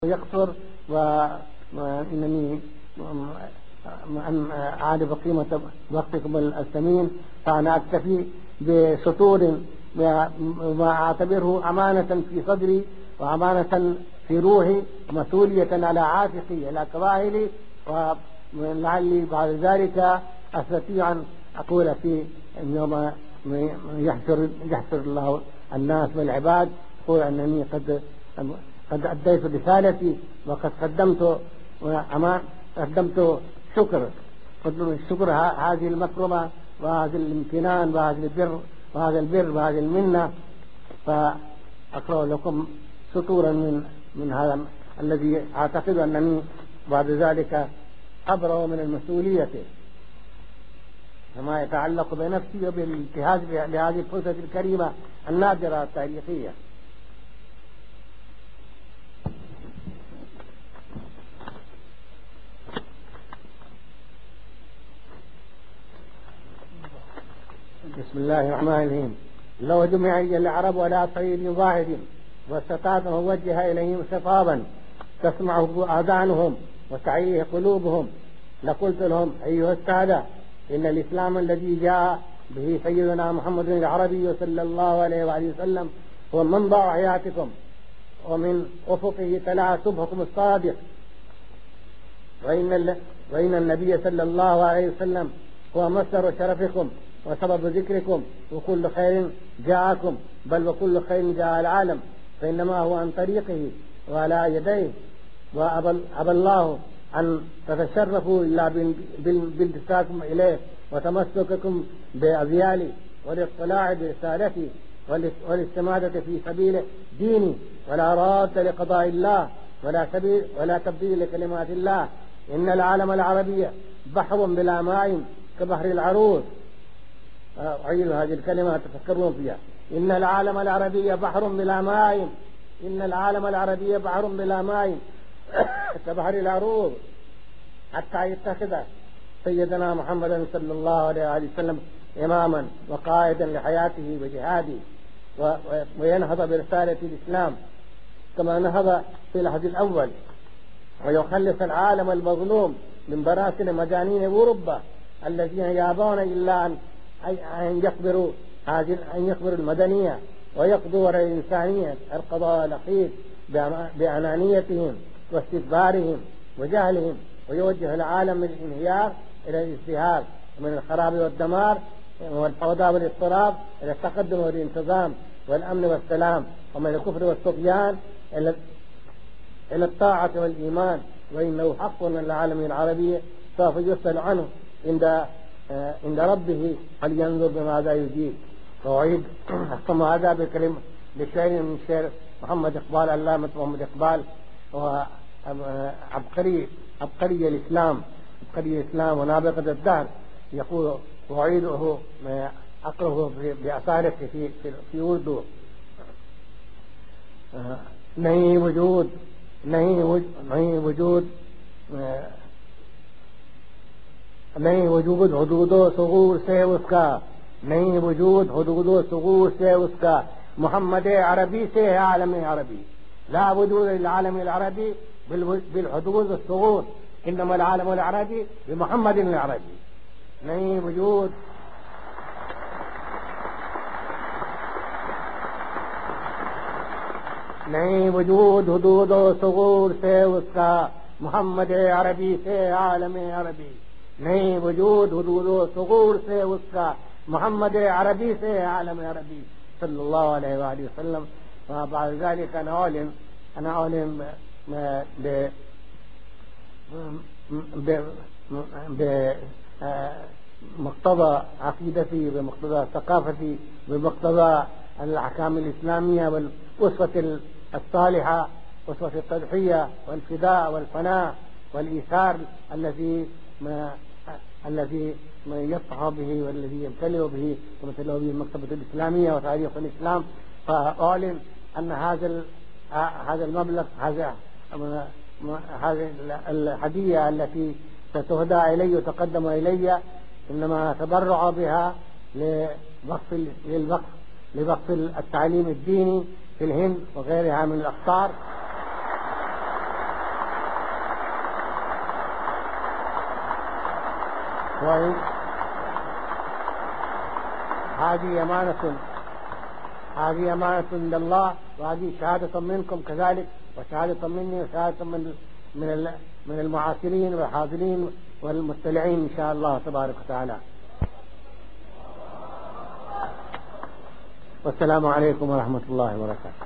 يقصر، وإنني أعرف قيمة وقتكم الثمين، فأنا أكتفي بسطور وأعتبره أمانة في صدري وأمانة في روحي ومسؤولية على عاتقي على كواهلي، ولعلي بعد ذلك أستطيع أن أقول في يوم يحشر الله الناس والعباد، أقول أنني قد أديت رسالتي، وقد قدمت شكر هذه المكرمة وهذا الامتنان وهذا البر وهذه المنة. فأقرأ لكم سطورا من هذا الذي أعتقد أنني بعد ذلك أبرأ من المسؤولية فيما يتعلق بنفسي وبالانتهاز لهذه الفرصة الكريمة النادرة التاريخية. بسم الله الرحمن الرحيم. لو جمع العرب على صعيد واحد واستطاعت أن أوجه إليهم خطابا تسمعه آذانهم وتعيه قلوبهم لقلت لهم: أيها السادة، إن الإسلام الذي جاء به سيدنا محمد العربي صلى الله عليه وآله وسلم هو منبع حياتكم، ومن أفقه تلع صبحكم الصادق، وإن النبي صلى الله عليه وسلم هو مصدر شرفكم وسبب ذكركم، وكل خير جاءكم، بل وكل خير جاء العالم، فإنما هو عن طريقه وعلى يديه، وأبى الله أن تتشرفوا إلا بالتساكم إليه وتمسككم بأذيالي والاطلاع برسالتي والاستمادة في سبيل ديني، ولا راد لقضاء الله ولا تبديل لكلمات الله. إن العالم العربي بحر بلا ماء كبحر العروس. أعيد هذه الكلمة تفكرون فيها. إن العالم العربي بحر بلا ماء، إن العالم العربي بحر بلا ماء كبحر العروس، حتى يتخذ سيدنا محمد صلى الله عليه وسلم إماما وقائدا لحياته وجهاده، وينهض برسالة الإسلام كما نهض في العهد الأول، ويخلص العالم المظلوم من براسل مجانين أوروبا الذين يابون إلا أن يخبروا المدنية ويقضوا على الإنسانية القضاء الأخير بأنانيتهم واستكبارهم وجهلهم، ويوجه العالم من الانهيار إلى الازدهار، ومن الخراب والدمار والفوضى والاضطراب إلى التقدم والانتظام والأمن والسلام، ومن الكفر والطغيان إلى الطاعة والإيمان. وإنه حق أن العالم العربي سوف يسأل عنه عند ربه فلينظر بماذا يجيب. وأعيد أختم هذا بكلمة بشعر من شعر محمد إقبال، علامة محمد إقبال، وعبقري الإسلام ونابغة الدهر، يقول، وأعيده أقرأه بأصالته في أردو: नहीं वजूद हुदूदो सुगूर से उसका, नहीं वजूद हुदूदो सुगूर से उसका, मोहम्मद अरबी से है आलम अरबी, ला वजूद العالم العربي بالحدود والثغور، إنما العالم العربي بمحمد العربي. नहीं वजूद नहीं वजूद हुदूदो सुगूर से उसका, मोहम्मद अरबी से आलम अरबी, नहीं वजूद हुदूदो सुगूर से उसका, मोहम्मद अरबी से आलम अरबी صلى الله عليه وآله وسلم. وبعد ذلك أنا أعلن بمقتضى عقيدتي، بمقتضى ثقافتي، بمقتضى الأحكام الإسلامية والأسوة الصالحة، أسوة التضحية والفداء والفناء والإيثار الذي يصح به والذي يمتلئ به ومثله به المكتبة الإسلامية وتاريخ الإسلام. فأعلن أن هذا المبلغ، هذه الهدية التي ستهدى إلي وتقدم إلي، إنما تبرع بها لوقف التعليم الديني في الهند وغيرها من الأقطار. هذه أمانة لله، وهذه شهادة منكم كذلك، وشهادة مني، وشهادة من المعاصرين والحاضرين والمستمعين إن شاء الله تبارك وتعالى. والسلام عليكم ورحمة الله وبركاته.